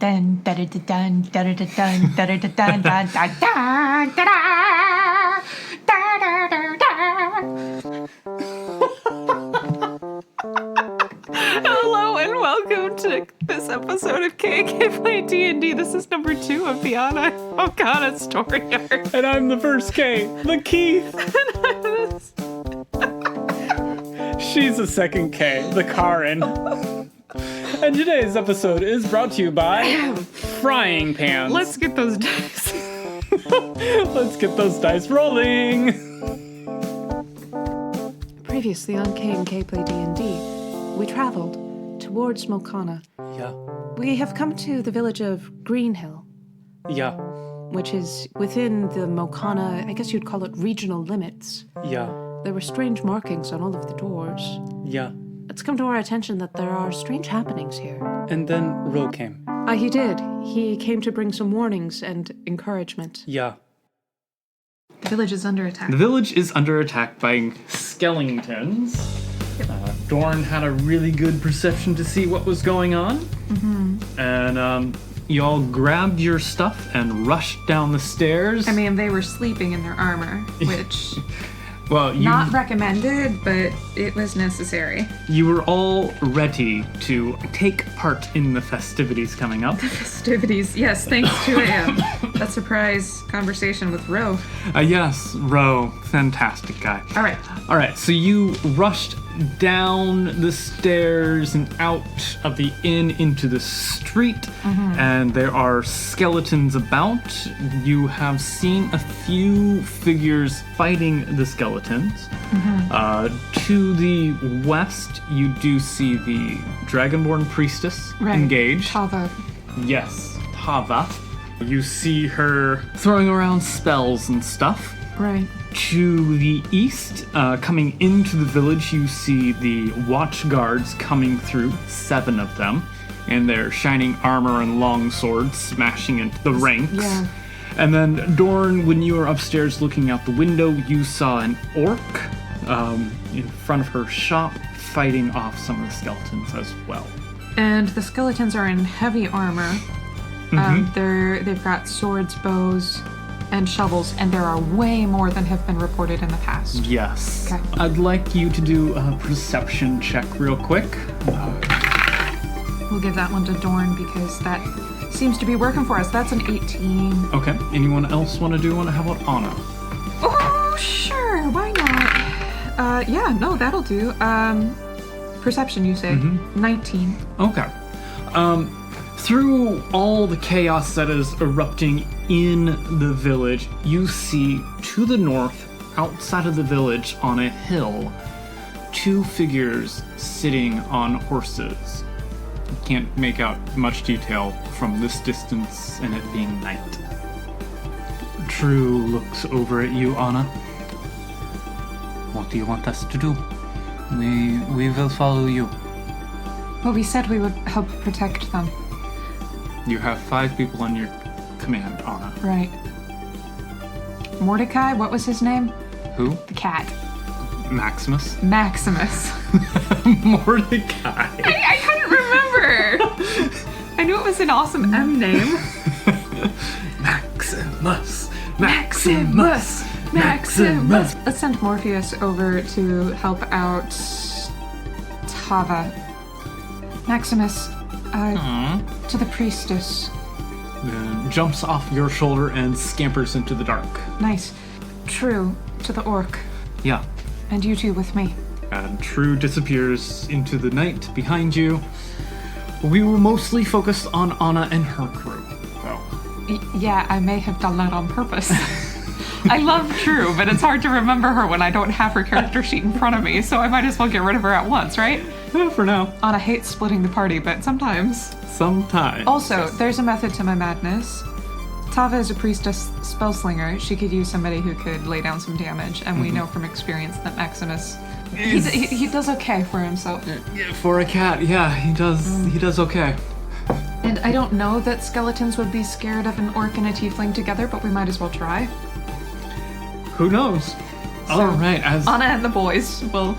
dun da da dun da da dun da da dun dun dun da Hello and welcome to this episode of KK Play D&D. This is number 2 of the Mokana story arc. And I'm the first K, the Keith. She's the second K, the Karin. And today's episode is brought to you by Frying Pans. Let's get those dice. Let's get those dice rolling. Previously on KK Play D&D, we traveled towards Mokana. Yeah. We have come to the village of Greenhill, Yeah. which is within the Mokana, I guess you'd call it regional limits. Yeah. There were strange markings on all of the doors. Yeah. It's come to our attention that there are strange happenings here. And then Ro came. He did. He came to bring some warnings and encouragement. Yeah. The village is under attack. The village is under attack by skeletons. Dorn had a really good perception to see what was going on. Mm-hmm. And you all grabbed your stuff and rushed down the stairs. I mean, they were sleeping in their armor, which... Well, not recommended, but it was necessary. You were all ready to take part in the festivities coming up. Festivities, yes, thanks to a surprise conversation with Ro. Yes, Ro, fantastic guy. All right, so you rushed down the stairs and out of the inn into the street, and there are skeletons about. You have seen a few figures fighting the skeletons. To the west, you do see the Dragonborn priestess engaged. Tava. Yes, Tava. You see her throwing around spells and stuff. Right. To the east, coming into the village, you see the watch guards coming through, 7 of them, and their shining armor and long swords smashing into the ranks. Yeah. And then, Dorn, when you were upstairs looking out the window, you saw an orc in front of her shop fighting off some of the skeletons as well. And the skeletons are in heavy armor. They've got swords, bows, and shovels, and there are way more than have been reported in the past. Yes. Okay. I'd like you to do a perception check real quick. We'll give that one to Dorn because that seems to be working for us. That's an 18. Okay. Anyone else want to do one? How about Anna? Oh, sure. Why not? That'll do. Perception, you say? 19. Okay. Through all the chaos that is erupting in the village, you see to the north, outside of the village on a hill, 2 figures sitting on horses. You can't make out much detail from this distance and it being night. True looks over at you, Anna. What do you want us to do? We will follow you. Well, we said we would help protect them. You have 5 people on your command, Anna. Right. Mordecai, what was his name? Who? The cat. Maximus. Maximus. Mordecai. I couldn't remember. I knew it was an awesome M name. Maximus. Maximus. Maximus. Let's send Morpheus over to help out Tava. Maximus, to the priestess. Then jumps off your shoulder and scampers into the dark. Nice. True, to the orc. Yeah. And you two with me. And True disappears into the night behind you. We were mostly focused on Anna and her crew, though. Yeah, I may have done that on purpose. I love True, but it's hard to remember her when I don't have her character sheet in front of me, so I might as well get rid of her at once, right? Yeah, for now. Anna hates splitting the party, but sometimes. Sometimes. Also, there's a method to my madness. Tava is a priestess spellslinger. She could use somebody who could lay down some damage, and we know from experience that Maximus, he does okay for himself. Yeah, for a cat, yeah, he does okay. And I don't know that skeletons would be scared of an orc and a tiefling together, but we might as well try. Who knows? All right, Anna and the boys will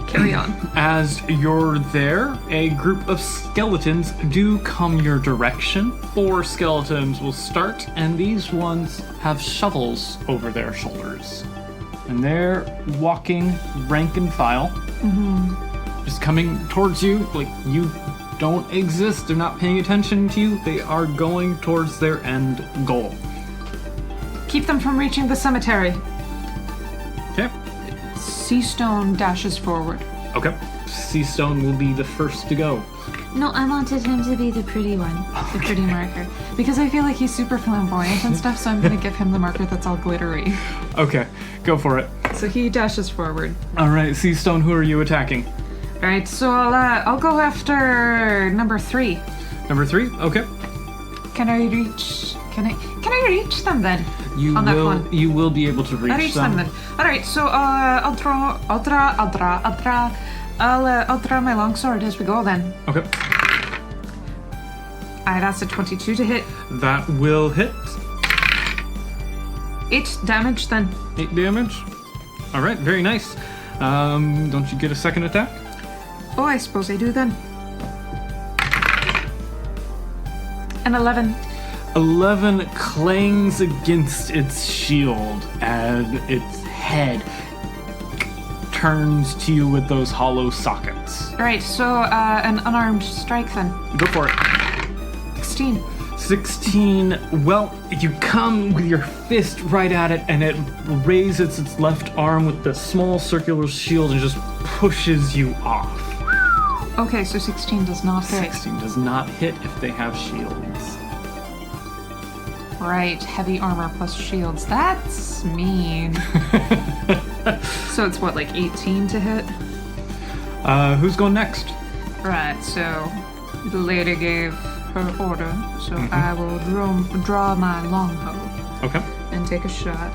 carry on. As you're there, a group of skeletons do come your direction. 4 skeletons will start, and these ones have shovels over their shoulders. And they're walking rank and file, just coming towards you like you don't exist. They're not paying attention to you. They are going towards their end goal. Keep them from reaching the cemetery. Okay. Seastone dashes forward. Okay. Seastone will be the first to go. No, I wanted him to be the pretty one, the pretty marker. Because I feel like he's super flamboyant and stuff, so I'm gonna give him the marker that's all glittery. Okay, go for it. So he dashes forward. All right, Seastone, who are you attacking? Alright, so I'll go after number 3. Number 3? Okay. Can I reach them then? You on that one. You will be able to reach I reach them then. Alright, so I'll draw my longsword as we go then. Okay. Alright, that's a 22 to hit. That will hit. 8 damage then. 8 damage. All right, very nice. Don't you get a second attack? Oh, I suppose I do then. An 11. 11 clangs against its shield, and its head turns to you with those hollow sockets. Alright, so an unarmed strike then. Go for it. 16. 16. Well, you come with your fist right at it, and it raises its left arm with the small circular shield and just pushes you off. Okay, so 16 does not hit. 16 does not hit if they have shields. Right, heavy armor plus shields. That's mean. So it's what, like 18 to hit? Who's going next? Right, so the lady gave her order, so I will draw my longbow Okay. and take a shot.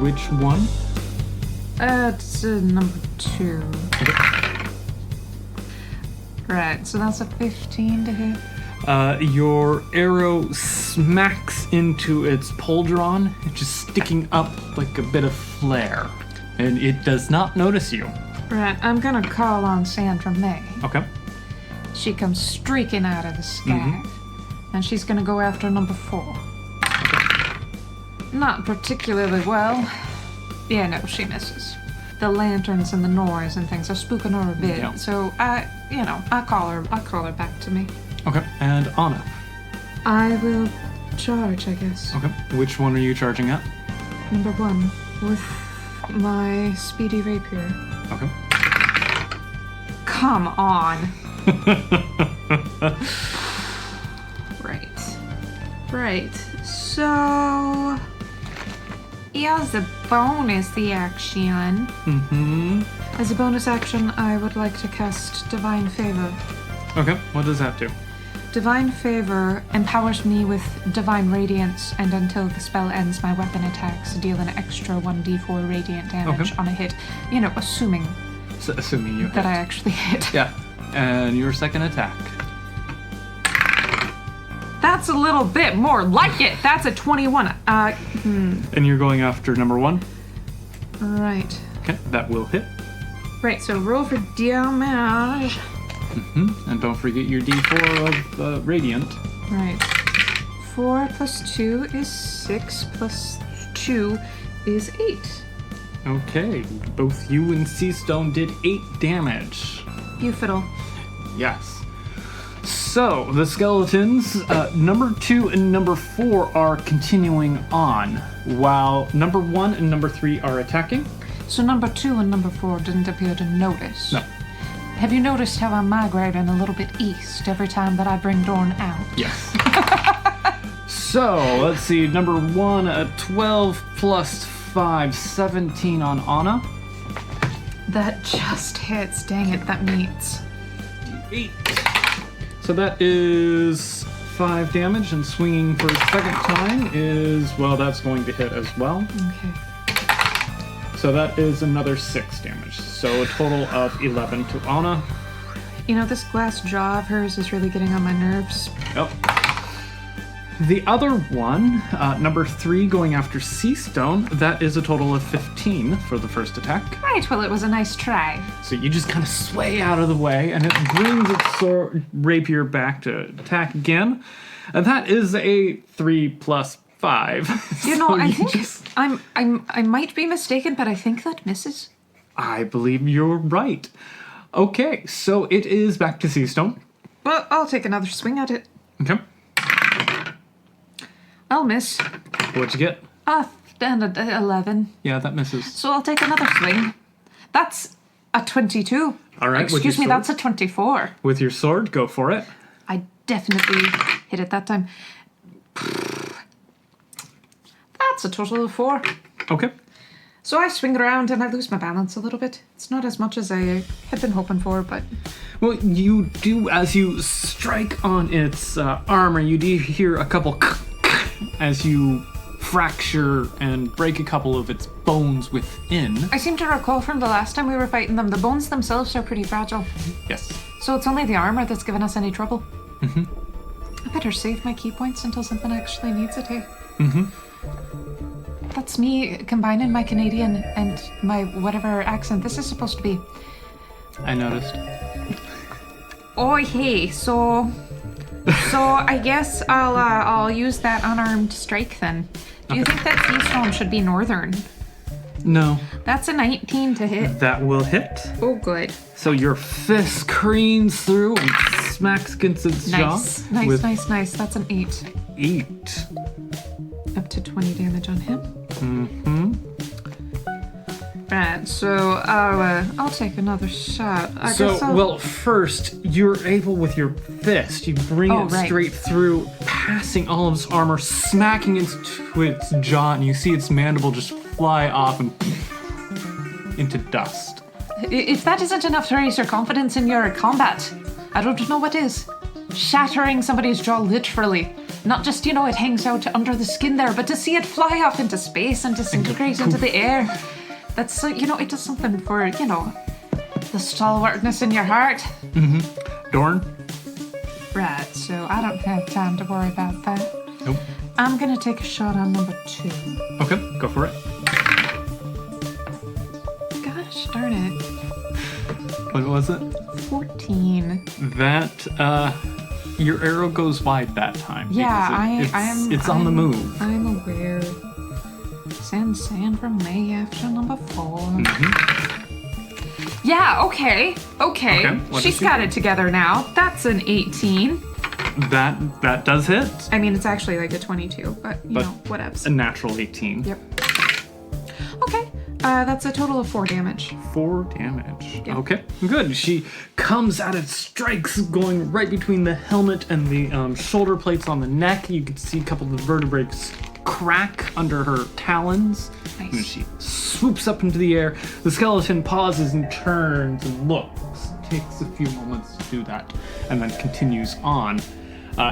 Which one? It's number 2. Okay. Right, so that's a 15 to hit. Your arrow smacks into its pauldron, just sticking up like a bit of flare, and it does not notice you. Right, I'm gonna call on Sandra May. Okay. She comes streaking out of the sky, and she's gonna go after number 4. Not particularly well. Yeah, no, she misses. The lanterns and the noise and things are spooking her a bit, Yeah. so I call her back to me. Okay. And Anna. I will charge, I guess. Okay. Which one are you charging at? Number 1 with my speedy rapier. Okay. Come on. Right. So, as a bonus action, as a bonus action, I would like to cast Divine Favor. Okay. What does that do? Divine Favor empowers me with Divine Radiance, and until the spell ends, my weapon attacks deal an extra 1d4 radiant damage on a hit. You know, assuming Assuming you that hit. I actually hit. Yeah. And your second attack. That's a little bit more like it. That's a 21. And you're going after number 1? Right. Okay. That will hit. Right, so roll for damage. And don't forget your d4 of radiant. Right. 4 plus 2 is 6, plus 2 is 8. Okay. Both you and Seastone did 8 damage. You fiddle. Yes. So, the skeletons, number 2 and number 4 are continuing on, while number 1 and number 3 are attacking. So number 2 and number 4 didn't appear to notice. No. Have you noticed how I'm migrating a little bit east every time that I bring Dorn out? Yes. So, let's see, number 1, 12 plus 5, 17 on Anna. That just hits. Dang it, that meets. 8. So that is 5 damage, and swinging for a second time is, well, that's going to hit as well. Okay. So that is another 6 damage. So a total of 11 to Anna. You know, this glass jaw of hers is really getting on my nerves. Yep. The other one, number 3, going after Seastone, that is a total of 15 for the first attack. Right, well, it was a nice try. So you just kind of sway out of the way, and it brings its rapier back to attack again. And that is a 3 plus 5. You know, So I think just- I might be mistaken, but I think that misses. I believe you're right. Okay, so it is back to Seastone. Well, I'll take another swing at it. Okay. I'll miss. What'd you get? And a 11. Yeah, that misses. So I'll take another swing. That's a 22. All right, with Excuse your me, sword? that's a 24. With your sword, go for it. I definitely hit it that time. That's a total of 4. Okay. So I swing around and I lose my balance a little bit. It's not as much as I had been hoping for, but Well, you do, as you strike on its armor, you do hear a couple as you fracture and break a couple of its bones within. I seem to recall from the last time we were fighting them, the bones themselves are pretty fragile. Yes. So it's only the armor that's given us any trouble. I better save my key points until something actually needs it, hey? That's me combining my Canadian and my whatever accent this is supposed to be. I noticed. Oh, hey, so I guess I'll use that unarmed strike then. Do you think that Keystone should be northern? No. That's a 19 to hit. That will hit. Oh, good. So your fist careens through and smacks against its jaw. Nice, nice. That's an 8. 8. Up to 20 damage on him. Right, so I'll take another shot. I guess I'll... Well, first, you're able with your fist. You bring it right. straight through, passing all of its armor, smacking into its jaw, and you see its mandible just fly off and into dust. If that isn't enough to raise your confidence in your combat, I don't know what is. Shattering somebody's jaw literally. Not just, it hangs out under the skin there, but to see it fly off into space and disintegrate into the air. That's, it does something for, the stalwartness in your heart. Dorn? Right, so I don't have time to worry about that. Nope. I'm gonna take a shot on number 2. Okay, go for it. Gosh darn it. What was it? 14. That, your arrow goes wide that time. Yeah, because it's on the move. I'm aware. Sand from May after number 4. Yeah, okay. what She's does she got do? it together now. That's an 18. That does hit. I mean, it's actually like a 22, but But whatevs. A natural 18. Yep. Okay, that's a total of 4 damage. 4 damage. Yeah. Okay, good. She comes at it, strikes, going right between the helmet and the shoulder plates on the neck. You can see a couple of the vertebrae crack under her talons. Nice. And she swoops up into the air. The skeleton pauses and turns and looks. Takes a few moments to do that, and then continues on.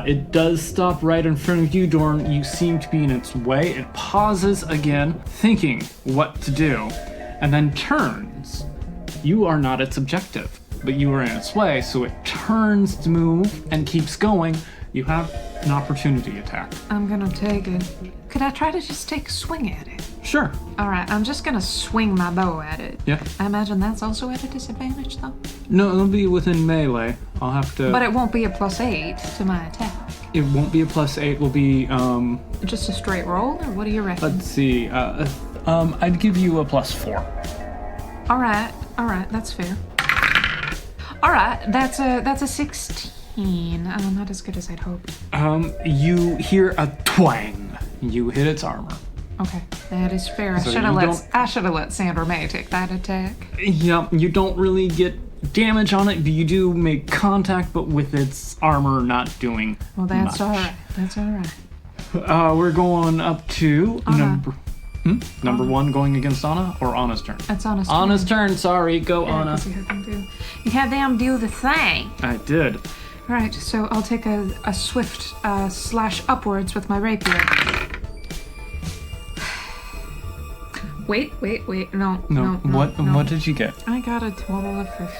It does stop right in front of you, Dorn. You seem to be in its way. It pauses again, thinking what to do, and then turns. You are not its objective, but you are in its way, so it turns to move and keeps going. You have an opportunity attack. I'm gonna take it. Could I try to just take a swing at it? Sure. Alright, I'm just gonna swing my bow at it. Yeah. I imagine that's also at a disadvantage, though. No, it'll be within melee. I'll have to... But it won't be a +8 to my attack. It won't be a +8. It will be, Just a straight roll, or what do you reckon? let's see. I'd give you a +4. Alright, that's fair. Alright, that's a 16. Not as good as I'd hoped. You hear a twang. You hit its armor. Okay, that is fair. So I should have let Sandra May take that attack. Yeah, you don't really get damage on it, but you do make contact, but with its armor not doing Well, that's much. alright. That's alright. We're going up to Anna. number 1 going against Anna, or Anna's turn? That's Anna's Anna's turn, sorry. Go, Yeah, Anna. 'cause you had them do the thing. I did. Right, so I'll take a swift slash upwards with my rapier. Wait. No. What did you get? I got a total of 15.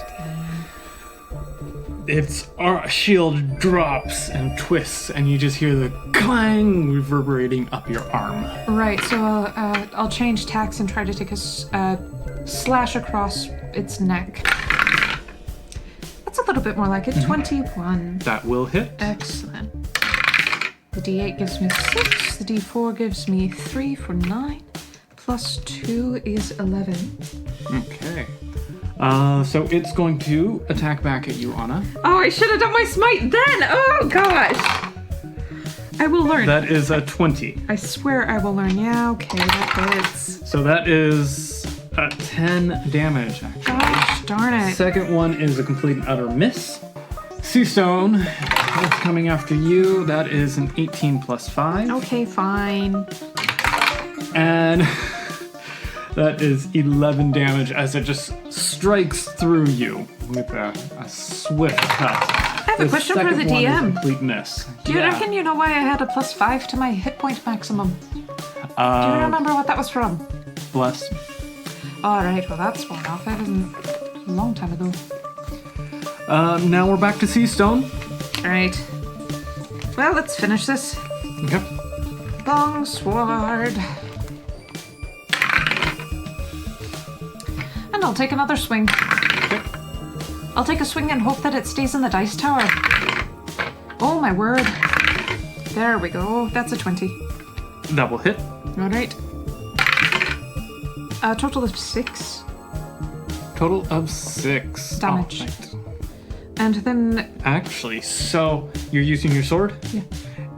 its shield drops and twists, and you just hear the clang reverberating up your arm. Right, so I'll change tacks and try to take a slash across its neck. That's a little bit more like it. 21. That will hit. Excellent. The D8 gives me 6. The D4 gives me 3 for 9. Plus 2 is 11. Okay. So it's going to attack back at you, Anna. Oh, I should have done my smite then! Oh, gosh! I will learn. That is a 20. I swear I will learn. Yeah, okay, that hits. So that is 10 damage, actually. Gosh darn it. Second one is a complete and utter miss. Seastone is coming after you. That is an 18 plus 5. Okay, fine. And that is 11 damage as it just strikes through you with a swift cut. I have a question for the second one is a DM. complete miss. Do you reckon you know why I had a plus 5 to my hit point maximum? Do you remember what that was from? Bless. Alright, well that's worn off. That wasn't a long time ago. Now we're back to Seastone. Alright. Well, let's finish this. Okay. Long sword. And I'll take another swing. Okay. I'll take a swing and hope that it stays in the dice tower. Oh my word. There we go. That's a 20. That will hit. Alright. A total of 6 Total of 6 damage. Alright. And then... Actually, so you're using your sword? Yeah.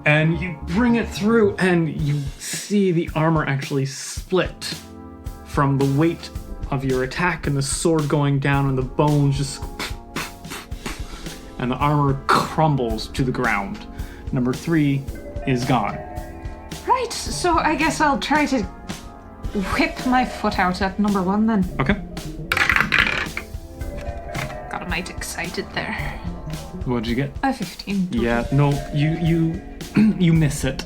And you bring it through and you see the armor actually split from the weight of your attack and the sword going down and the bones just... and the armor crumbles to the ground. Number 3 is gone. Right, so I guess I'll try to whip my foot out at number 1 then. Okay. Got a mite excited there. What'd you get? A 15. Yeah, no, you you miss it.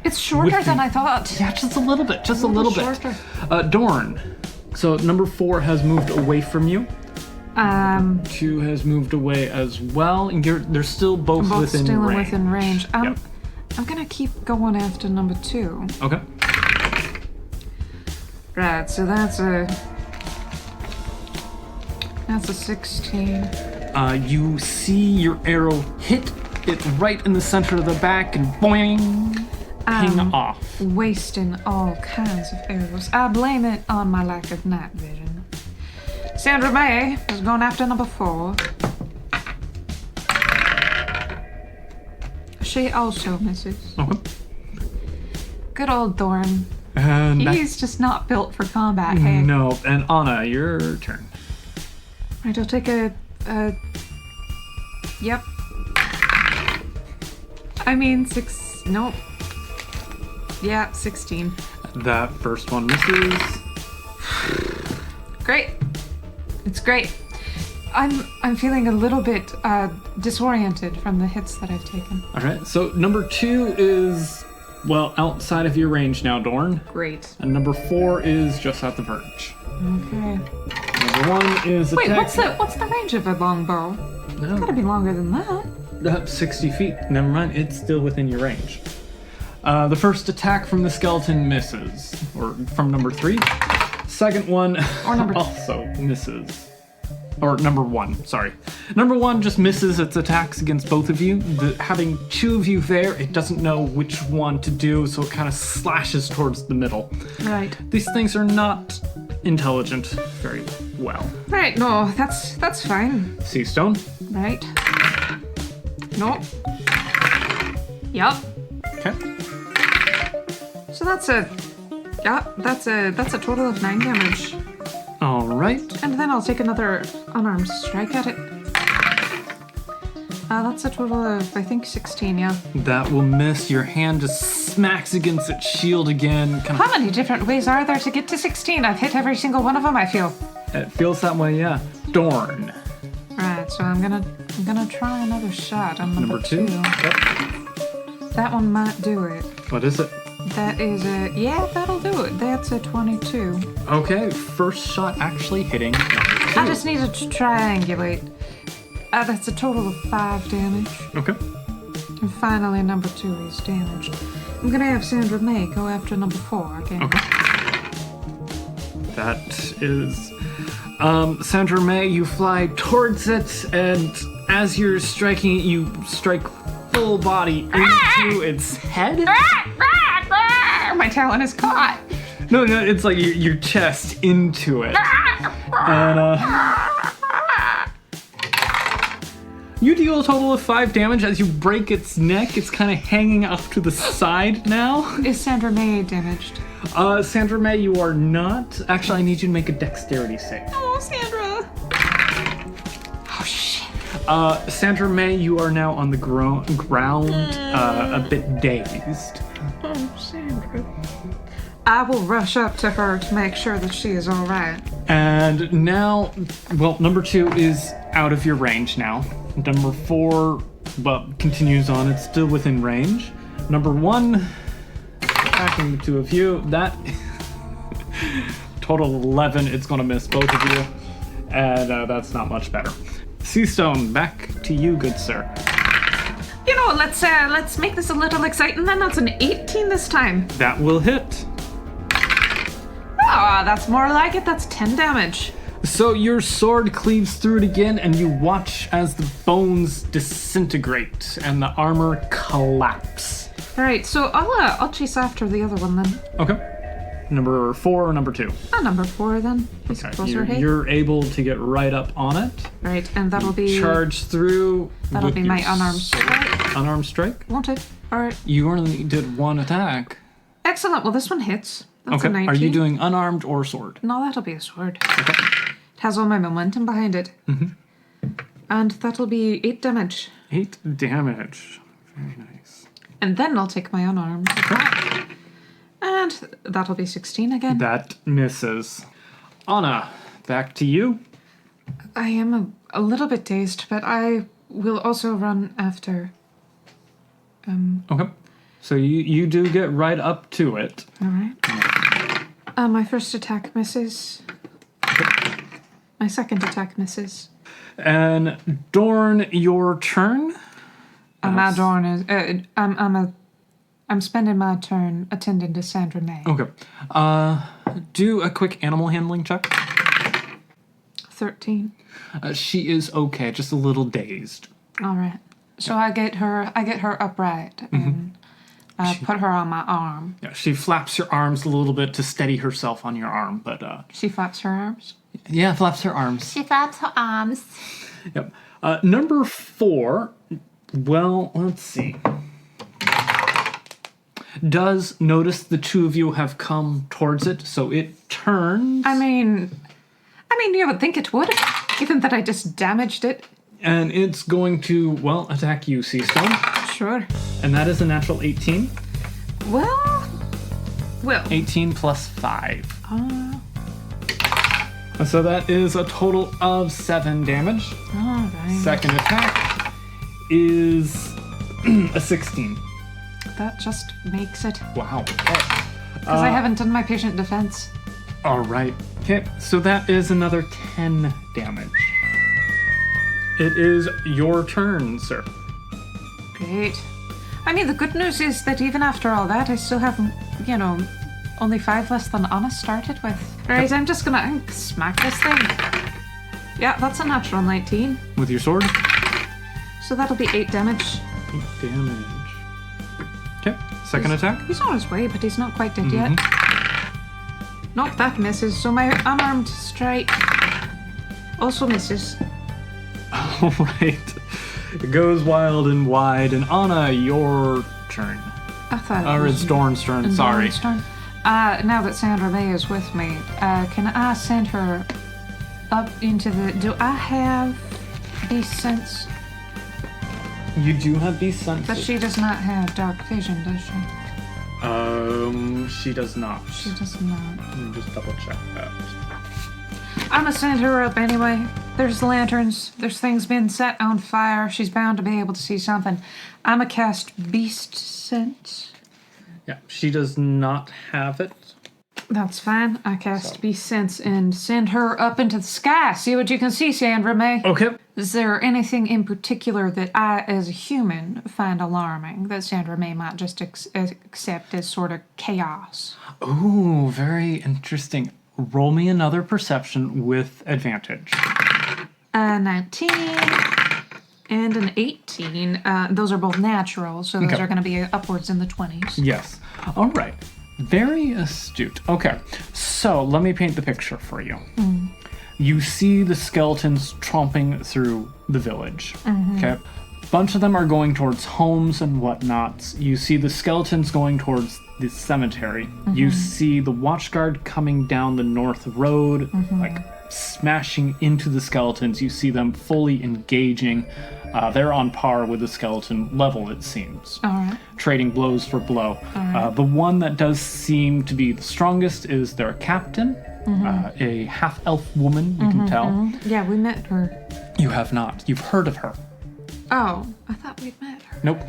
It's shorter than I thought. Yeah, just a little bit, just a little bit. Shorter. Dorn. So number 4 has moved away from you. 2 has moved away as well, and they're still both within still range. within range. Yep. I'm gonna keep going after number 2. Okay. Right, so that's a 16. You see your arrow hit it right in the center of the back and boing, ping off. Wasting all kinds of arrows. I blame it on my lack of night vision. Sandra May is going after number 4. She also misses. Okay. Good old Dorn. And He's just not built for combat, hey? no, and Anna, your turn. Right, I'll take a yep. I mean, 6, nope. Yeah, 16. That first one misses. Great. It's great. I'm feeling a little bit disoriented from the hits that I've taken. All right, so number 2 is, well, outside of your range now, Dorn. Great. And number 4 is just at the verge. Okay. Number 1 is Wait, attack. what's the range of a longbow? It's gotta be longer than that. 60 feet. Never mind, it's still within your range. The first attack from the skeleton misses, or from number 3. Second one Or number also misses. Or number 1, sorry. Number 1 just misses its attacks against both of you. Having 2 of you there, it doesn't know which one to do, so it kind of slashes towards the middle. Right. These things are not intelligent very well. Right, no, that's fine. Seastone. Right. Nope. Yup. Okay. So that's a total of 9 damage. All right. And then I'll take another unarmed strike at it. That's a total of, I think, 16, yeah. That will miss. Your hand just smacks against its shield again. How many different ways are there to get to 16? I've hit every single one of them, I feel. It feels that way, yeah. Dorn. Right, so I'm gonna try another shot on number 2. Yep. That one might do it. What is it? That is yeah, that'll do it. That's a 22. Okay, first shot actually hitting. I just need to triangulate. That's a total of 5 damage. Okay. And finally, number 2 is damaged. I'm gonna have Sandra May go after number 4 again. Okay. That is... Sandra May, you fly towards it, and as you're striking it, you strike full body into its head. My talon is caught. No, it's like your chest into it. And, you deal a total of 5 damage as you break its neck. It's kind of hanging off to the side now. Is Sandra May damaged? Sandra May, you are not. Actually, I need you to make a dexterity save. Oh, Sandra. Oh, shit. Sandra May, you are now on the ground, a bit dazed. Oh, Sandra. I will rush up to her to make sure that she is all right. And now, well, number 2 is out of your range now. Number 4, well, continues on. It's still within range. Number 1, attacking the 2 of you. That total 11. It's going to miss both of you, and that's not much better. Seastone, back to you, good sir. You know, let's make this a little exciting. Then that's an 18 this time. That will hit. Ah, that's more like it. That's 10 damage. So your sword cleaves through it again, and you watch as the bones disintegrate and the armor collapse. All right, so I'll chase after the other one then. Okay. Number 4 or number 2? Number 4 then. It's closer, hey? You're able to get right up on it. Right, and that'll be... Charge through. That'll with be your my unarmed strike. Unarmed strike? Won't it? All right. You only did 1 attack. Excellent. Well, this one hits. That's Okay. a 19. Are you doing unarmed or sword? No, that'll be a sword. Okay. It has all my momentum behind it. Mm-hmm. And that'll be 8 damage. 8 damage. Very nice. And then I'll take my unarmed attack. And that'll be 16 again. That misses. Anna, back to you. I am a little bit dazed, but I will also run after. Okay. So you do get right up to it. All right. My first attack misses. My second attack misses. And Dorn, your turn. My Dorn is. I'm spending my turn attending to Sandra May. Okay. Do a quick animal handling check. 13. She is okay, just a little dazed. All right. So I get her upright and put her on my arm. Yeah, she flaps her arms a little bit to steady herself on your arm, but She flaps her arms. yeah, flaps her arms. She flaps her arms. Yep. Number 4. Well, let's see. Does notice the 2 of you have come towards it, so it turns. I mean, you would think it would, given that I just damaged it. And it's going to, well, attack you, Seastone. Sure. And that is a natural 18. Well. 18 plus 5. So that is a total of 7 damage. All right. Second attack is a 16. That just makes it. Wow. Because I haven't done my patient defense. All right. Okay, so that is another 10 damage. It is your turn, sir. Great. I mean, the good news is that even after all that, I still have, only 5 less than Anna started with. Right, I'm just gonna smack this thing. Yeah, that's a natural 19. With your sword? So that'll be 8 damage. 8 damage. Okay, second attack. He's on his way, but he's not quite dead yet. Nope, that misses. So my unarmed strike also misses. All right. It goes wild and wide, and Anna, your turn. I thought Or it's Dorn's turn, sorry. Dorn's turn. Now that Sandra May is with me, can I send her up into the... Do I have Beast Sense? You do have these senses. But she does not have dark vision, does she? She does not. She does not. Let me just double check that. I'm gonna send her up anyway. There's lanterns. There's things being set on fire. She's bound to be able to see something. I'm gonna cast Beast Sense. Yeah, she does not have it. That's fine. I cast Beast Sense and send her up into the sky. See what you can see, Sandra May. Okay. Is there anything in particular that I, as a human, find alarming that Sandra May might just accept as sort of chaos? Ooh, very interesting. Roll me another perception with advantage. 19 and an 18. Those are both natural, so those Okay. are going to be upwards in the 20s. Yes. All right. Very astute. Okay, so let me paint the picture for you. You see the skeletons tromping through the village. Okay. Bunch of them are going towards homes and whatnots. You see the skeletons going towards the cemetery. You see the watchguard coming down the north road, like smashing into the skeletons. You see them fully engaging. They're on par with the skeleton level, it seems. All right. Trading blows for blow. The one that does seem to be the strongest is their captain, a half-elf woman, you can tell. Yeah, we met her. You have not. You've heard of her. Oh, I thought we'd met her. Nope.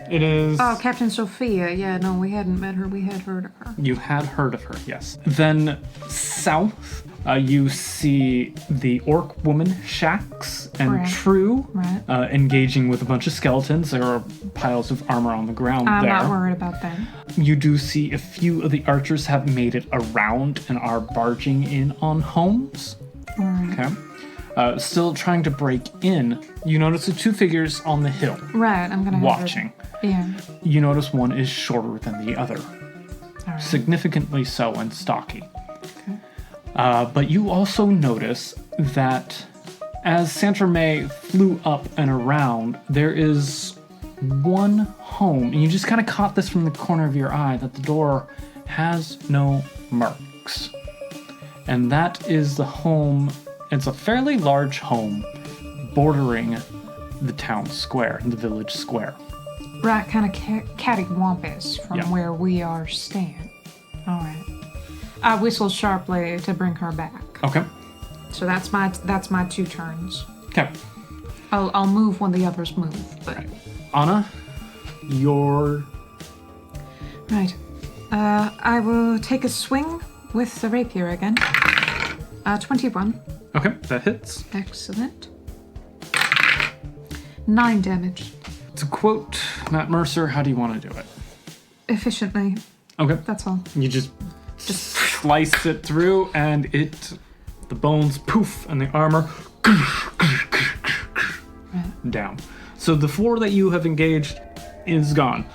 It is... Oh, Captain Sophia. Yeah, no, we hadn't met her. We had heard of her. You had heard of her, yes. Then south, you see the orc woman, Shax, and Right. True, Right. engaging with a bunch of skeletons. There are piles of armor on the ground I'm there. not worried about that. You do see a few of the archers have made it around and are barging in on homes. Okay. Still trying to break in. You notice the two figures on the hill Right, I'm going to watching. Yeah. You notice one is shorter than the other. All right. Significantly so and stocky. But you also notice that as Sandra May flew up and around, there is one home, and you just kind of caught this from the corner of your eye, that the door has no marks. And that is the home. It's a fairly large home bordering the town square, the village square. Right, kind of cattywampus from Yeah. where we are staying. All right. I whistle sharply to bring her back. Okay. So that's my 2 turns. Okay. I'll move when the others move. But Anna, your... right. I will take a swing with the rapier again. 21. Okay, that hits. Excellent. 9 damage. To quote Matt Mercer, how do you want to do it? Efficiently. Okay. That's all. You just slice it through, and the bones poof, and the armor down. So the 4 that you have engaged is gone.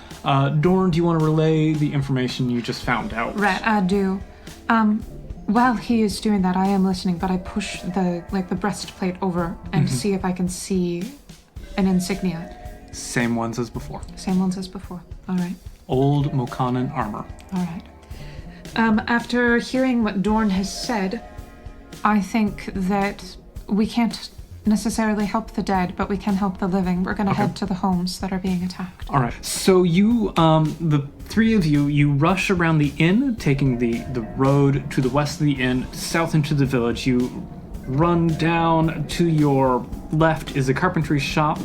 Dorn, do you want to relay the information you just found out? Right, I do. While he is doing that, I am listening, but I push the breastplate over and see if I can see an insignia. Same ones as before. Same ones as before. All right. Old Mokana armor. All right. After hearing what Dorn has said, I think that we can't necessarily help the dead, but we can help the living. We're going to head to the homes that are being attacked. All right. So you, the 3 of you, you rush around the inn, taking the road to the west of the inn, south into the village. You run down to your left is a carpentry shop,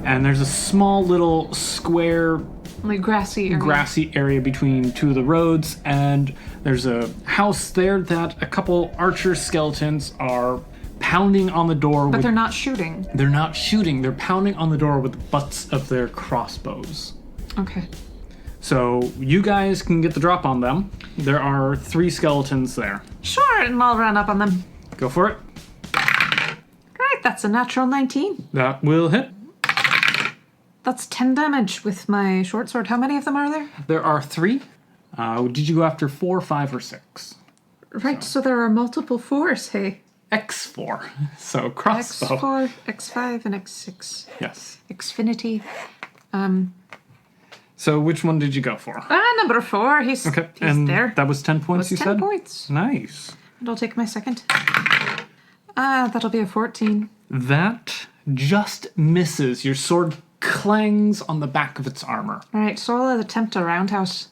and there's a small little square Like grassy area. Between 2 of the roads, and there's a house there that a couple archer skeletons are pounding on the door. But they're not shooting. They're not shooting. They're pounding on the door with the butts of their crossbows. Okay. So you guys can get the drop on them. There are 3 skeletons there. Sure, and I'll run up on them. Go for it. Right, that's a natural 19. That will hit. That's 10 damage with my short sword. How many of them are there? There are 3. Did you go after 4, 5, or 6? Right, so there are multiple 4s, hey. X4. So crossbow. X4, X5, and X6. Yes. Xfinity. So which one did you go for? Number 4. He's and there. that was 10 points, That's you 10 said? points. Nice. And I'll take my second. That'll be a 14. That just misses. Your sword clangs on the back of its armor. All right, so I'll attempt a roundhouse.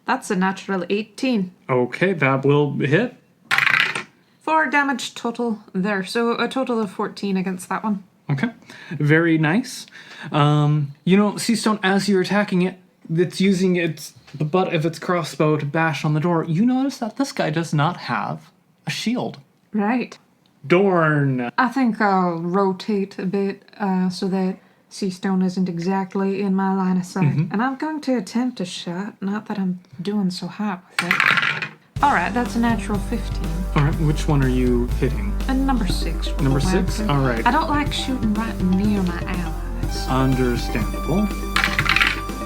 That's a natural 18. Okay, that will hit. 4 damage total there, so a total of 14 against that one. Okay, very nice. Seastone, as you're attacking it, it's using the butt of its crossbow to bash on the door. You notice that this guy does not have a shield. Right. Dorn. I think I'll rotate a bit so that Seastone isn't exactly in my line of sight. And I'm going to attempt a shot, not that I'm doing so hot with it. Alright, that's a natural 15. Alright, which one are you hitting? And number 6. Number 6? Alright. I don't like shooting right near my allies. Understandable.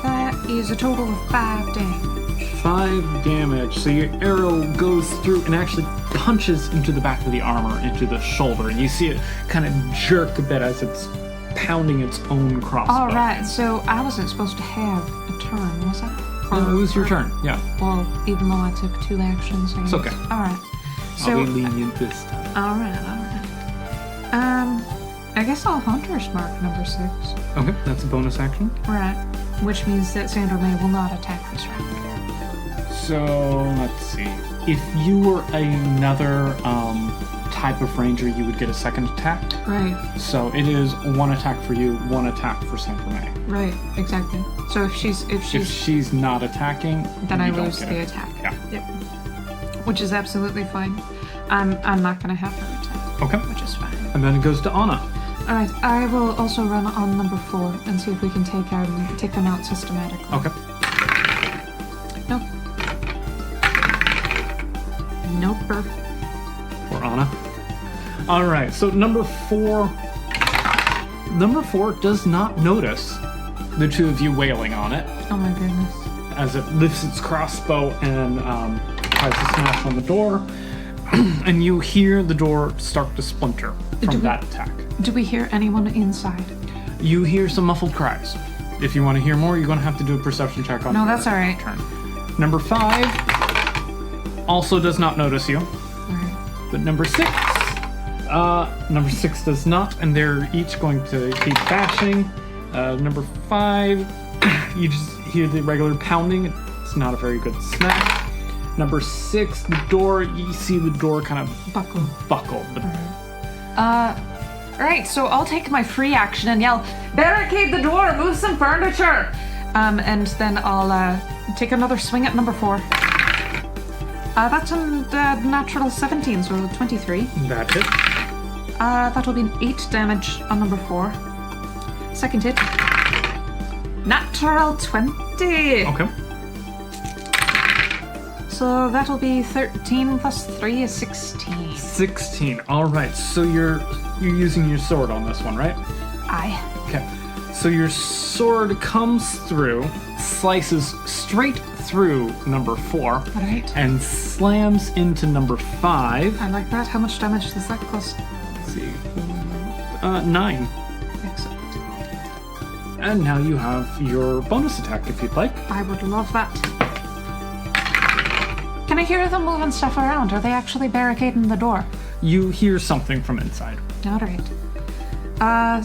That is a total of 5 damage. 5 damage. So your arrow goes through and actually punches into the back of the armor, into the shoulder. And you see it kind of jerk a bit as it's pounding its own crossbow. Alright, so I wasn't supposed to have a turn, was I? It was your turn, yeah. Well, even though I took 2 actions. It's okay. Alright. So, I'll be lenient this time. Alright. I guess I'll Hunter's Mark number 6. Okay, that's a bonus action. Right. Which means that Sandra May will not attack this round. So, let's see. If you were another type of ranger, you would get a second attack. Right. So it is 1 attack for you, 1 attack for Sandra May. Right, exactly. So if she's not attacking, then I you don't lose get the it. attack. Yeah. Yep. Which is absolutely fine. I'm not gonna have her attack. Okay. Which is fine. And then it goes to Anna. Alright, I will also run on number 4 and see if we can take them out systematically. Okay. Nope. Nope. For Anna. Alright, so number 4 does not notice the two of you wailing on it Oh my goodness. as it lifts its crossbow and tries to smash on the door. And you hear the door start to splinter from that attack. Do we hear anyone inside? You hear some muffled cries. If you want to hear more, you're going to have to do a perception check on No, your that's alright. turn. Number 5 also does not notice you. Alright. But number 6 does not, and they're each going to keep bashing. Number 5, you just hear the regular pounding. It's not a very good smack. Number 6, the door, you see the door kind of buckle. But Alright, so I'll take my free action and yell, barricade the door, move some furniture! And then I'll take another swing at number 4. That's a natural 17, so 23. that hit. That'll be 8 damage on number 4. Second hit. Natural 20! Okay. So that'll be 13 plus 3 is 16. 16. All right. So you're using your sword on this one, right? Aye. Okay. So your sword comes through, slices straight through number 4, Right. and slams into number 5. I like that. How much damage does that cost? Let's see. 9. Excellent. And now you have your bonus attack if you'd like. I would love that. Can I hear them moving stuff around? Are they actually barricading the door? You hear something from inside. Alright.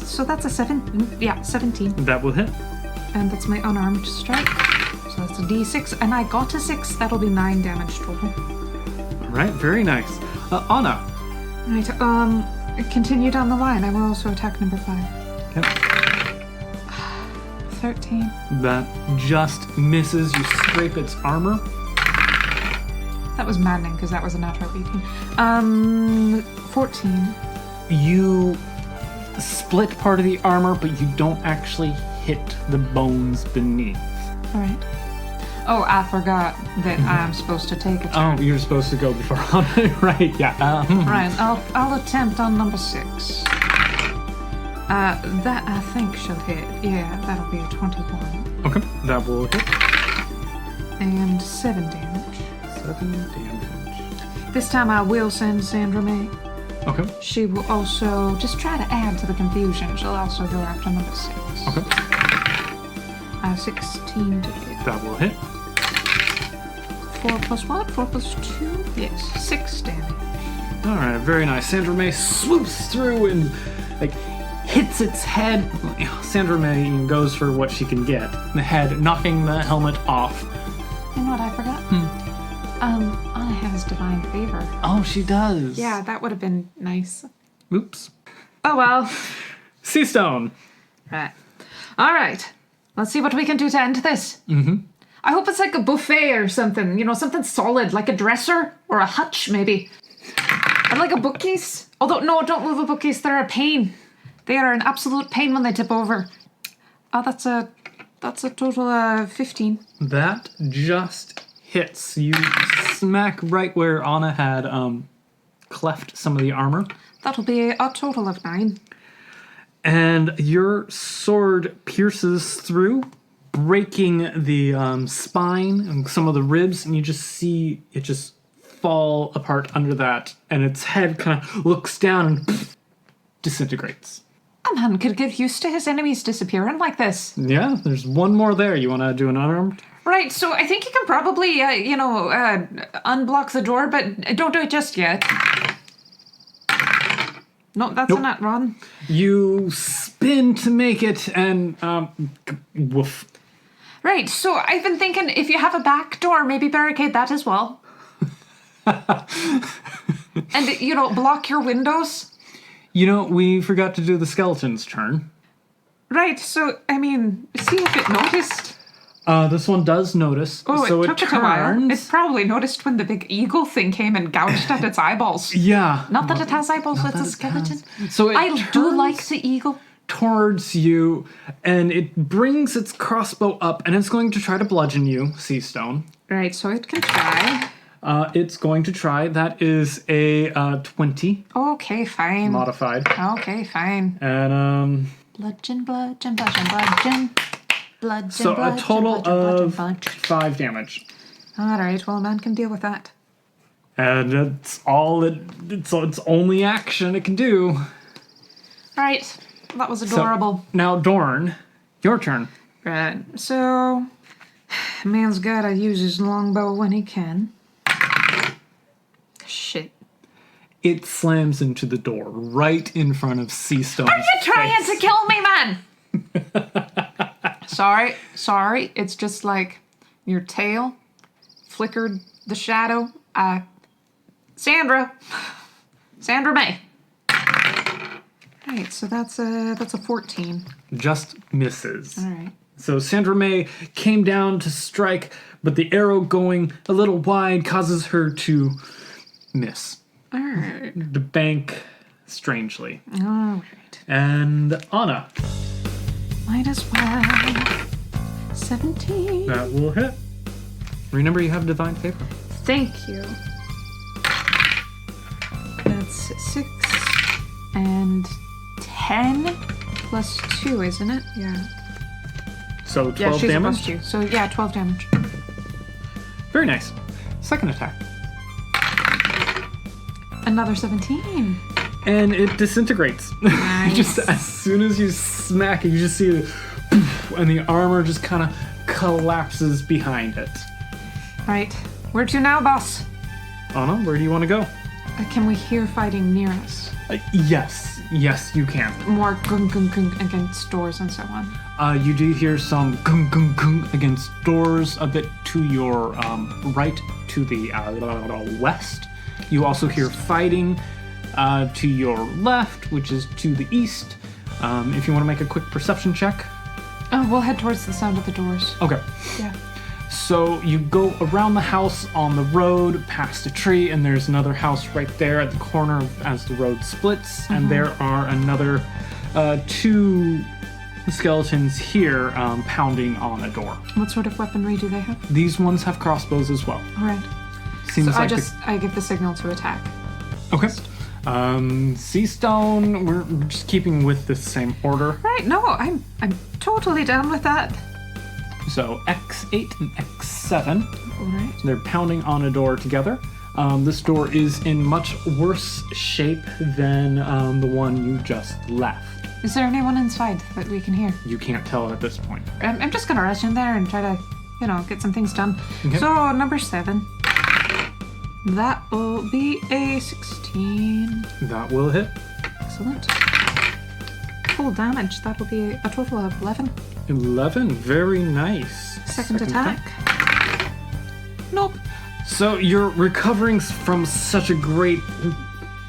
So that's a 17. That will hit. And that's my unarmed strike. So that's a d6, and I got a 6. That'll be 9 damage total. All right. Very nice. Anna. Right, continue down the line. I will also attack number 5. Yep. 13. That just misses. You scrape its armor. That was maddening because that was a natural 18. 14. You split part of the armor, but you don't actually hit the bones beneath. Alright. Oh, I forgot that I'm supposed to take a turn. Oh, you're supposed to go before Anna, right? Yeah. Right, I'll attempt on number 6. That I think she'll hit. Yeah, that'll be a 21. Okay, that will hit. And 7 damage. 7 damage. This time I will send Sandra May. Okay. She will also just try to add to the confusion. She'll also go after number 6. Okay. 16 to hit. That will hit. 4 plus what? 4 plus 2? Yes, 6 damage. All right, very nice. Sandra May swoops through and hits its head. Sandra May goes for what she can get. The head, knocking the helmet off. You know what I forgot? Anna has divine favor. Oh, she does. Yeah, that would have been nice. Oops. Oh well. Seastone. Right. All right. Let's see what we can do to end this. I hope it's like a buffet or something. You know, something solid, like a dresser or a hutch, maybe. I'd like a bookcase. Although, no, don't move a bookcase. They're a pain. They are an absolute pain when they tip over. Oh, that's a total of 15. That just hits. You smack right where Anna had cleft some of the armor. That'll be a total of 9. And your sword pierces through, breaking the spine and some of the ribs, and you just see it just fall apart under that, and its head kind of looks down and disintegrates. A man could get used to his enemies disappearing like this. Yeah, there's one more there. You want to do an unarmed? Right, so I think you can probably, unblock the door, but don't do it just yet. No, that's a nut, Ron. You spin to make it, and woof. Right, so I've been thinking if you have a back door, maybe barricade that as well. And, block your windows. We forgot to do the skeleton's turn. Right, so, see if it noticed. This one does notice. Oh, so it took it a while. turns. It probably noticed when the big eagle thing came and gouged at its eyeballs. Yeah. Not that it has eyeballs, it's a skeleton. So I do like the eagle. Towards you, and it brings its crossbow up, and it's going to try to bludgeon you, Seastone. Right, so it can try. It's going to try. That is a 20. Okay, fine. Modified. Okay, fine. And Bludgeon, bludgeon, bludgeon, bludgeon. Bludgeon, so bludgeon, a total bludgeon, of bludgeon. 5 damage. Alright, well, a man can deal with that. And it's all it's only action it can do. Right, that was adorable. So, now, Dorn, your turn. Right, so... Man's gotta use his longbow when he can. Shit. It slams into the door right in front of Seastone's Are you trying face. to kill me, man? Sorry. It's just like your tail flickered the shadow. Sandra May. Right, so that's a 14. Just misses. All right. So Sandra May came down to strike, but the arrow going a little wide causes her to miss. All right. The bank strangely. All right. And Anna. Might as well. 17. That will hit. Remember, you have divine favor. Thank you. That's 6 and 10 plus 2, isn't it? Yeah. So 12 Yeah, she's damage. plus 2. So yeah, 12 damage. Very nice. Second attack. Another 17. And it disintegrates. Nice. Just as soon as you smack it, you just see it, poof, and the armor just kind of collapses behind it. Right. Where to now, boss? Anna, where do you want to go? Can we hear fighting near us? Yes, you can. More gung gung gung against doors and so on. You do hear some gung gung gung against doors a bit to your right, to the west. You also hear fighting to your left, which is to the east. If you want to make a quick perception check. Oh, we'll head towards the sound of the doors. Okay. Yeah. So you go around the house on the road, past a tree, and there's another house right there at the corner as the road splits. Mm-hmm. And there are another 2 skeletons here pounding on a door. What sort of weaponry do they have? These ones have crossbows as well. All right. Seems so like I give the signal to attack. Okay. Seastone, we're just keeping with the same order. Right, no, I'm totally down with that. So X8 and X7. All right. They're pounding on a door together. This door is in much worse shape than the one you just left. Is there anyone inside that we can hear? You can't tell at this point. I'm just gonna rush in there and try to, get some things done. Okay. So, number 7. That will be a 16. That will hit. Excellent. Full damage. That will be a total of 11. 11, very nice. Second attack. Nope. So you're recovering from such a great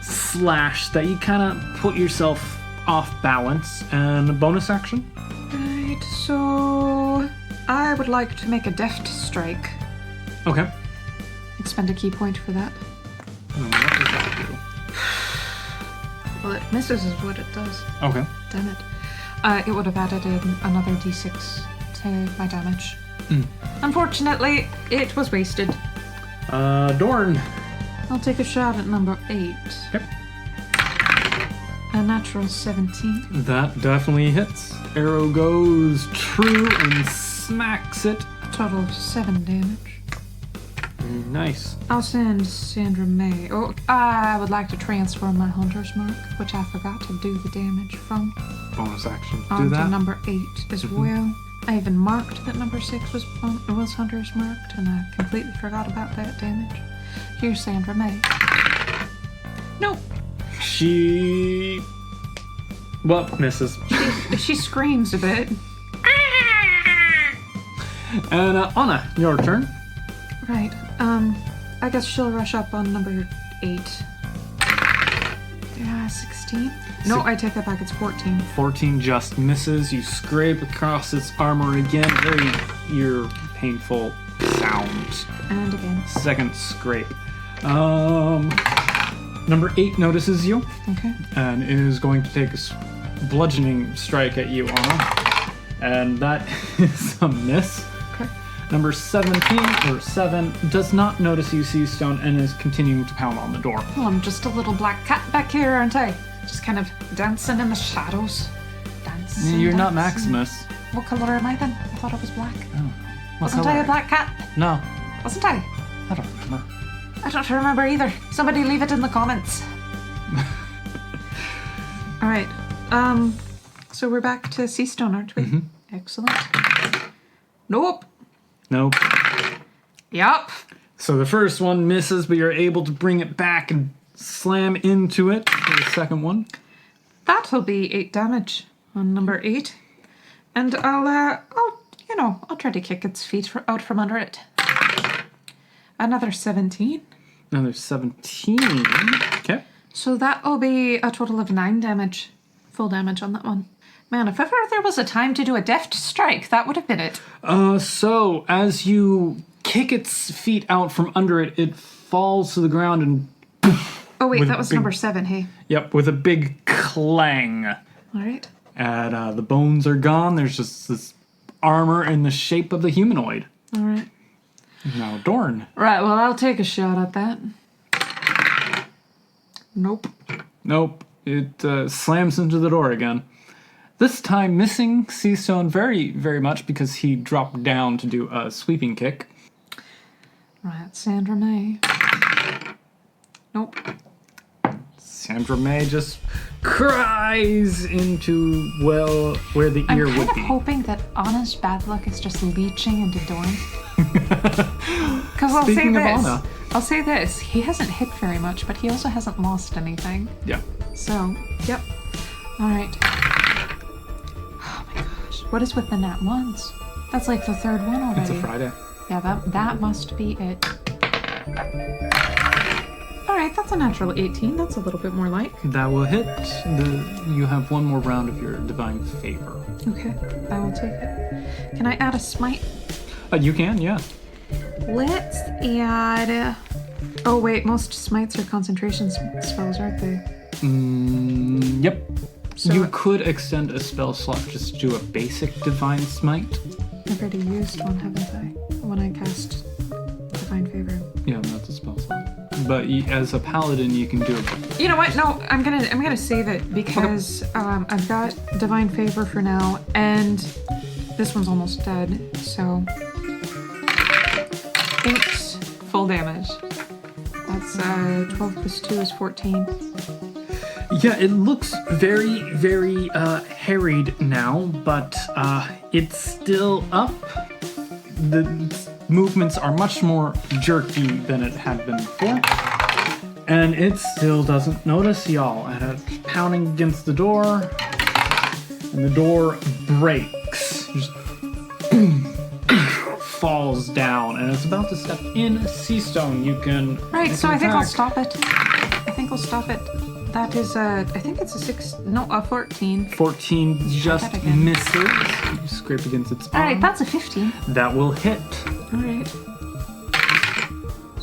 slash that you kind of put yourself off balance. And a bonus action? Right, so I would like to make a deft strike. Okay. Expend a key point for that. And what does that do? Well, it misses is what it does. Okay. Damn it. It would have added in another d6 to my damage. Unfortunately, it was wasted. Dorn. I'll take a shot at number 8. Yep. A natural 17. That definitely hits. Arrow goes true and smacks it. A total of 7 damage. Nice. I'll send Sandra May. Oh, I would like to transfer my Hunter's Mark, which I forgot to do the damage from, Bonus action. Do onto that. number 8 as well. I even marked that number 6 was Hunter's Marked, and I completely forgot about that damage. Here's Sandra May. Nope. She... Well, misses. She screams a bit. And Anna, your turn. Right. I guess she'll rush up on number 8. Yeah, 16? No, I take that back. It's 14. 14 just misses. You scrape across its armor again. Very ear painful sound. And again. Second scrape. Number 8 notices you Okay. and is going to take a bludgeoning strike at you, Anna. And that is a miss. Okay. Number 17, or 7, does not notice you, Seastone, and is continuing to pound on the door. Well, I'm just a little black cat back here, aren't I? Just kind of dancing in the shadows. Dancing. You're not dancing. Maximus. What color am I then? I thought I was black. Oh. What Wasn't I color? a black cat? No, Wasn't I? I don't remember. I don't remember either. Somebody leave it in the comments. All right. So we're back to Seastone, aren't we? Excellent. Nope. Nope. Yup. So the first one misses, but you're able to bring it back and slam into it for the second one. That'll be 8 damage on number 8. And I'll try to kick its feet out from under it. Another 17. Another 17. Okay. So that'll be a total of 9 damage. Full damage on that one. Man, if ever there was a time to do a deft strike, that would have been it. So as you kick its feet out from under it, it falls to the ground and... Oh wait, With that was big- number 7, hey. Yep, with a big clang. All right. And the bones are gone. There's just this armor in the shape of the humanoid. All right. Now Dorn. Right, well, I'll take a shot at that. Nope. Nope. It slams into the door again. This time missing Seastone very, very much because he dropped down to do a sweeping kick. Right, Sandra May. Nope. Sandra May just cries into, well, where the ear I'm would kind of be. hoping that Anna's bad luck is just leeching into Dorn. Because I'll say Speaking of this. Anna. I'll say this. He hasn't hit very much, but he also hasn't lost anything. Yeah. So, yep. All right. Oh my gosh. What is with the nat ones? That's like the 3rd one already. It's a Friday. Yeah, that must be it. Alright, that's a natural 18. That's a little bit more like. That will hit. You have one more round of your divine favor. Okay, I will take it. Can I add a smite? You can, yeah. Let's add... Oh wait, most smites are concentration spells, aren't they? Yep. So You could extend a spell slot just to do a basic divine smite. I've already used one, haven't I? When I cast Divine Favor. Yeah, that's a spell slot. But as a paladin, you can do it. You know what? No, I'm gonna save it because I've got Divine Favor for now, and this one's almost dead. So, thanks. Full damage. That's 12 plus 2 is 14. Yeah, it looks very, very harried now, but it's still up. The movements are much more jerky than it had been before. And it still doesn't notice y'all. And it's pounding against the door. And the door breaks. Just falls down. And it's about to step in. Seastone, you can... Right, so I think I'll attack. stop it. I think I'll stop it. That is I think it's a 14. 14 just that again. misses. You scrape against its arm. Alright, that's a 15. That will hit. Alright.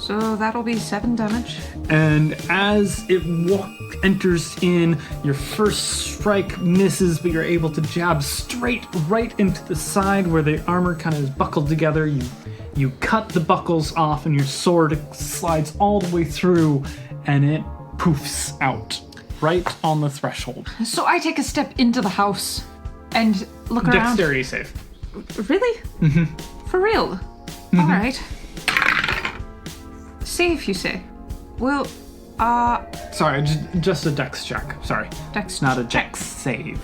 So that'll be 7 damage. And as it enters in, your first strike misses, but you're able to jab straight right into the side where the armor kind of is buckled together. You cut the buckles off and your sword slides all the way through and it poofs out right on the threshold. So I take a step into the house and look around. Dexterity save. Really? Mm-hmm. For real? Mm-hmm. All right. Safe, you say? Well, Sorry, just a dex check. Sorry. Dex Not a check. dex save.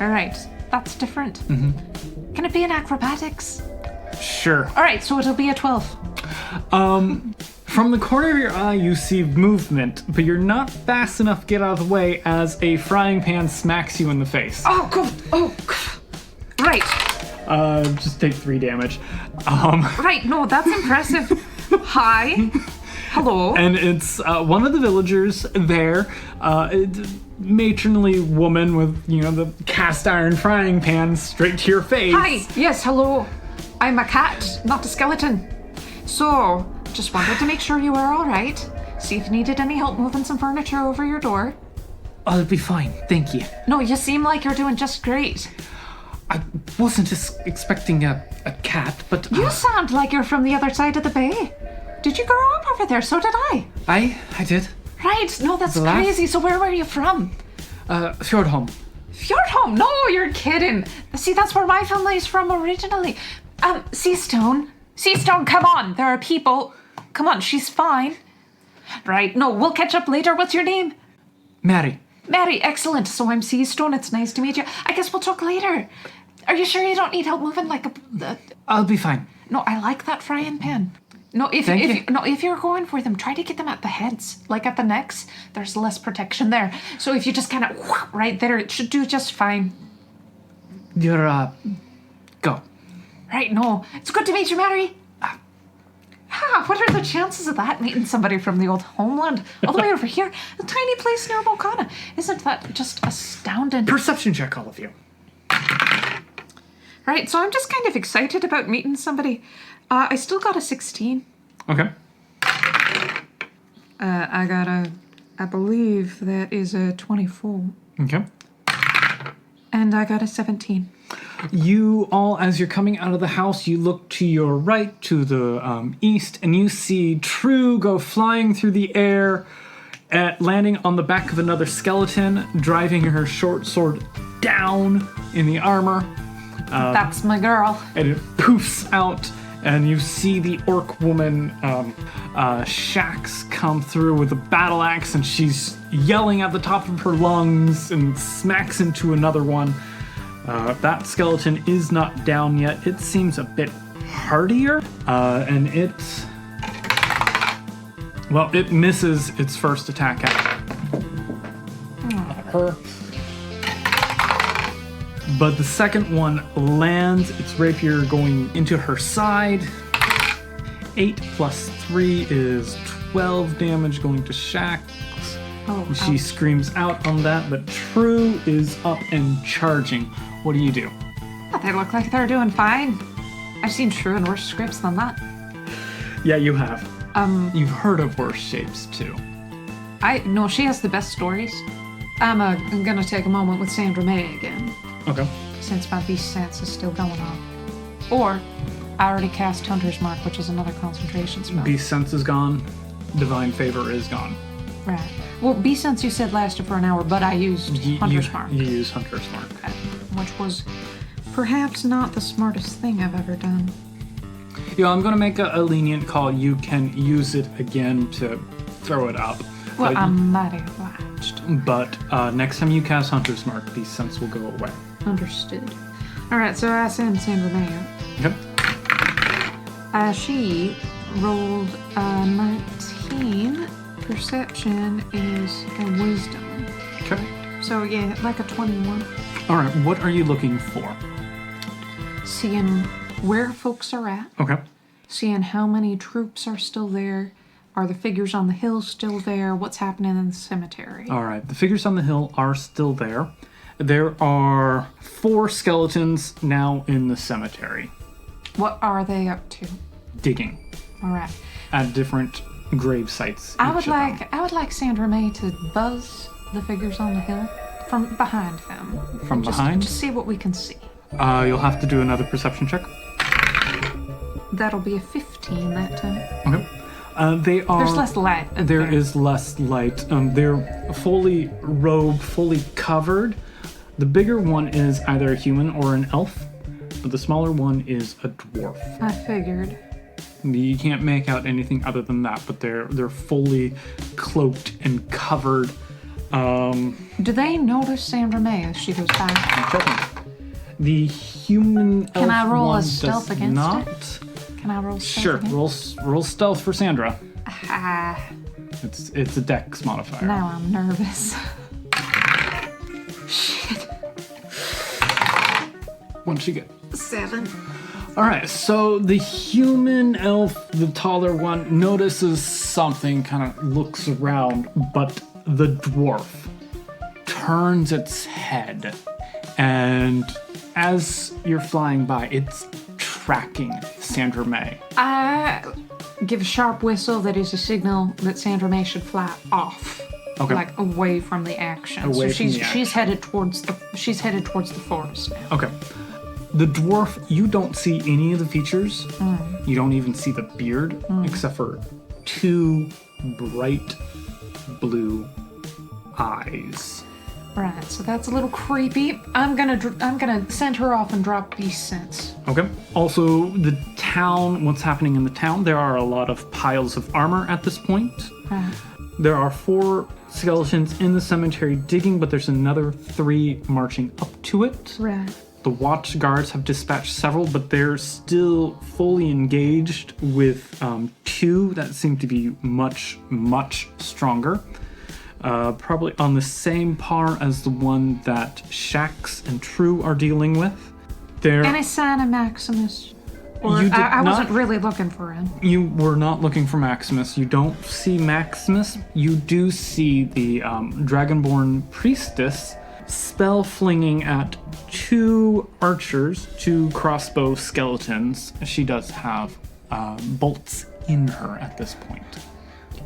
All right. That's different. Mm-hmm. Can it be in acrobatics? Sure. All right, so it'll be a 12. From the corner of your eye, you see movement, but you're not fast enough to get out of the way as a frying pan smacks you in the face. Oh, God. Oh, God. Right. Just take 3 damage. Right, no, that's impressive. Hi. Hello. And it's one of the villagers there, matronly woman with, the cast iron frying pan straight to your face. Hi. Yes, hello. I'm a cat, not a skeleton. So, just wanted to make sure you were all right. See if you needed any help moving some furniture over your door. I'll be fine, thank you. No, you seem like you're doing just great. I wasn't expecting a cat, but... You sound like you're from the other side of the bay. Did you grow up over there? So did I. I did. Right, no, that's crazy. So where were you from? Fjordholm. Fjordholm? No, you're kidding. See, that's where my family's from originally. Seastone. Seastone, come on. There are people. Come on, she's fine. Right, no, we'll catch up later. What's your name? Mary. Mary, excellent. So I'm Seastone. It's nice to meet you. I guess we'll talk later. Are you sure you don't need help moving like a... I'll be fine. No, I like that frying pan. No, if you're going for them, try to get them at the heads, like at the necks. There's less protection there. So if you just kind of right there, it should do just fine. You're go. Right, no. It's good to meet you, Mary. What are the chances of that, meeting somebody from the old homeland all the way over here? A tiny place near Mokana. Isn't that just astounding? Perception check, all of you. Right, so I'm just kind of excited about meeting somebody. I still got a 16. Okay. I got I believe that is a 24. Okay. And I got a 17. You all, as you're coming out of the house, you look to your right, to the east, and you see True go flying through the air, landing on the back of another skeleton, driving her short sword down in the armor. That's my girl. And it poofs out, and you see the orc woman, Shax, come through with a battle axe, and she's yelling at the top of her lungs and smacks into another one. That skeleton is not down yet. It seems a bit hardier, and it misses its first attack at her. But the second one lands its rapier going into her side. 8 plus 3 is 12 damage going to Shax. She screams out on that, but True is up and charging. What do you do? They look like they're doing fine. I've seen True in worse scripts than that. Yeah, you have. You've heard of worse shapes too. No, she has the best stories. I'm gonna take a moment with Sandra May again. Okay. Since my beast sense is still going on. Or, I already cast Hunter's Mark, which is another concentration spell. Beast sense is gone. Divine favor is gone. Right. Well, beast sense you said lasted for an hour, but I used Hunter's Mark. You used Hunter's Mark. Which was perhaps not the smartest thing I've ever done. Yeah, I'm going to make a lenient call. You can use it again to throw it up. Well, I'm mighty obliged. But next time you cast Hunter's Mark, Beast sense will go away. Understood. Alright, so I send Sandra May out. Okay. She rolled a 19. Perception is a wisdom. Okay. So yeah, like a 21. All right, what are you looking for? Seeing where folks are at. Okay. Seeing how many troops are still there. Are the figures on the hill still there? What's happening in the cemetery? All right, the figures on the hill are still there. There are 4 skeletons now in the cemetery. What are they up to? Digging. All right. at different grave sites. I would like Sandra May to buzz the figures on the hill from behind them. From behind? Just see what we can see. You'll have to do another perception check. That'll be a 15 that time. Okay. There's less light. There is less light. They're fully robed, fully covered. The bigger one is either a human or an elf, but the smaller one is a dwarf. I figured. You can't make out anything other than that, but they're fully cloaked and covered. Do they notice Sandra May as she goes by? Checking. The human elf Can I roll one a stealth does against not. it? Can I roll stealth Sure, against? roll stealth for Sandra. Ah, It's a dex modifier. now I'm nervous. Shit. What'd you get? 7. All right, so the human elf, the taller one, notices something, kind of looks around, but the dwarf turns its head, and as you're flying by, it's tracking Sandra May. I give a sharp whistle that is a signal that Sandra May should fly off. Okay. Like away from the action. Away so from the she's headed towards the forest now. Okay. The dwarf, you don't see any of the features. You don't even see the beard, except for 2 bright blue eyes. Right, so that's a little creepy. I'm gonna send her off and drop beast sense. Okay. Also, the town, what's happening in the town, there are a lot of piles of armor at this point. Right. There are 4 skeletons in the cemetery digging, but there's another 3 marching up to it. Right. The watch guards have dispatched several, but they're still fully engaged with 2 that seem to be much, much stronger. Probably on the same par as the one that Shax and True are dealing with. Any sign of Maximus? Or You did I wasn't not- really looking for him. You were not looking for Maximus. You don't see Maximus. You do see the Dragonborn priestess spell flinging at 2 archers, 2 crossbow skeletons. She does have bolts in her at this point.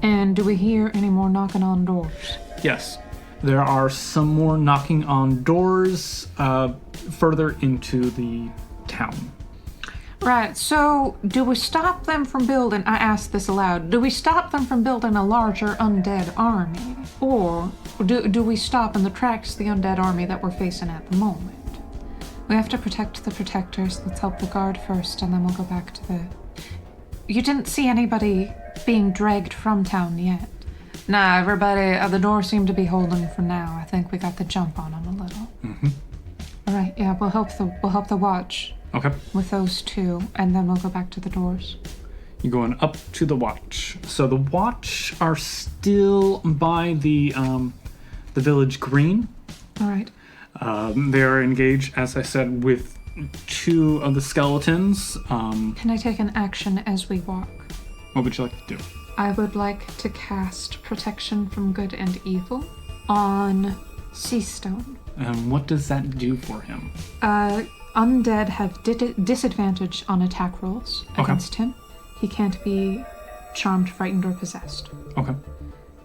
And do we hear any more knocking on doors? Yes, there are some more knocking on doors further into the town. Right, so do we stop them from building, I asked this aloud, do we stop them from building a larger undead army? Or do we stop in the tracks the undead army that we're facing at the moment? We have to protect the protectors. Let's help the guard first, and then we'll go back to the... You didn't see anybody being dragged from town yet. Nah, everybody at the door seemed to be holding for now. I think we got the jump on them a little. Mm-hmm. All right, yeah, we'll help the watch Okay. with those 2, and then we'll go back to the doors. You're going up to the watch. So the watch are still by the village green. All right. They're engaged, as I said, with 2 of the skeletons. Can I take an action as we walk? What would you like to do? I would like to cast Protection from Good and Evil on Seastone. And what does that do for him? Undead have disadvantage on attack rolls against him. He can't be charmed, frightened, or possessed. Okay.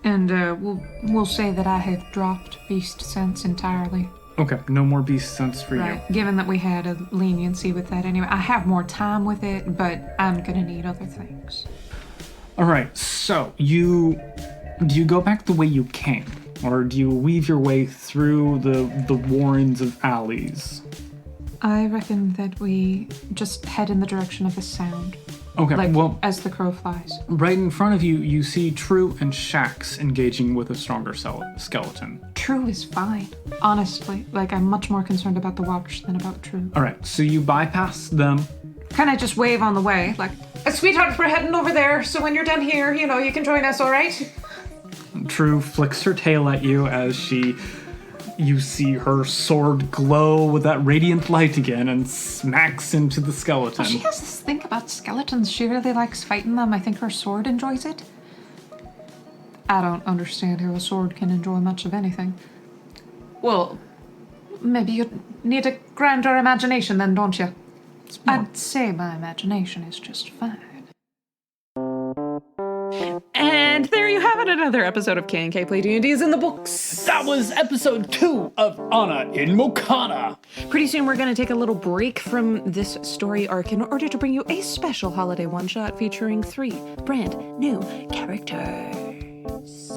And we'll say that I have dropped Beast Sense entirely. Okay, no more beast sense for Right, given that we had a leniency with that anyway. I have more time with it, but I'm gonna need other things. All right, so do you go back the way you came? Or do you weave your way through the warrens of alleys? I reckon that we just head in the direction of the sound. Okay, Like, well, as the crow flies. right in front of you, you see True and Shax engaging with a stronger skeleton. True is fine. Honestly, like, I'm much more concerned about the watch than about True. All right, so you bypass them. Kind of just wave on the way, like, sweetheart, we're heading over there, so when you're done here, you can join us, all right? True flicks her tail at you as you see her sword glow with that radiant light again and smacks into the skeleton. Well, she has this thing about skeletons. She really likes fighting them. I think her sword enjoys it. I don't understand how a sword can enjoy much of anything. Well, maybe you need a grander imagination then, don't you? I'd say my imagination is just fine. but another episode of K&K Play D&D is in the books. That was episode 2 of Anna in Mokana. Pretty soon we're going to take a little break from this story arc in order to bring you a special holiday one-shot featuring 3 brand new characters.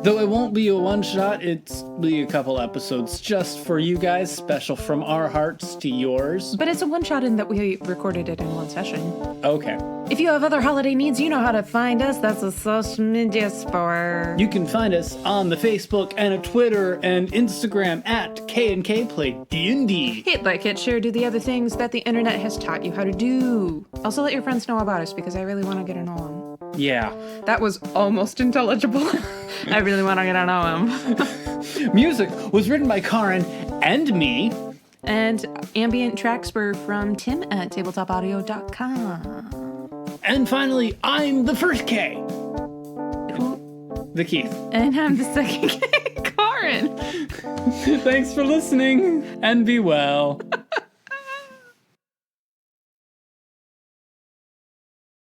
Though it won't be a one-shot, it's be a couple episodes just for you guys, special from our hearts to yours. But it's a one-shot in that we recorded it in one session. Okay. If you have other holiday needs, you know how to find us. That's a social media spore. You can find us on the Facebook and a Twitter and Instagram at K&K Play D&D. Hit like, hit share, do the other things that the internet has taught you how to do. Also let your friends know about us because I really want to get to know them. Yeah. That was almost intelligible. I really want to get to know him. Music was written by Karin and me. And ambient tracks were from Tim at tabletopaudio.com. And finally, I'm the first K. Who? The Keith. And I'm the second Karin. Thanks for listening, and be well.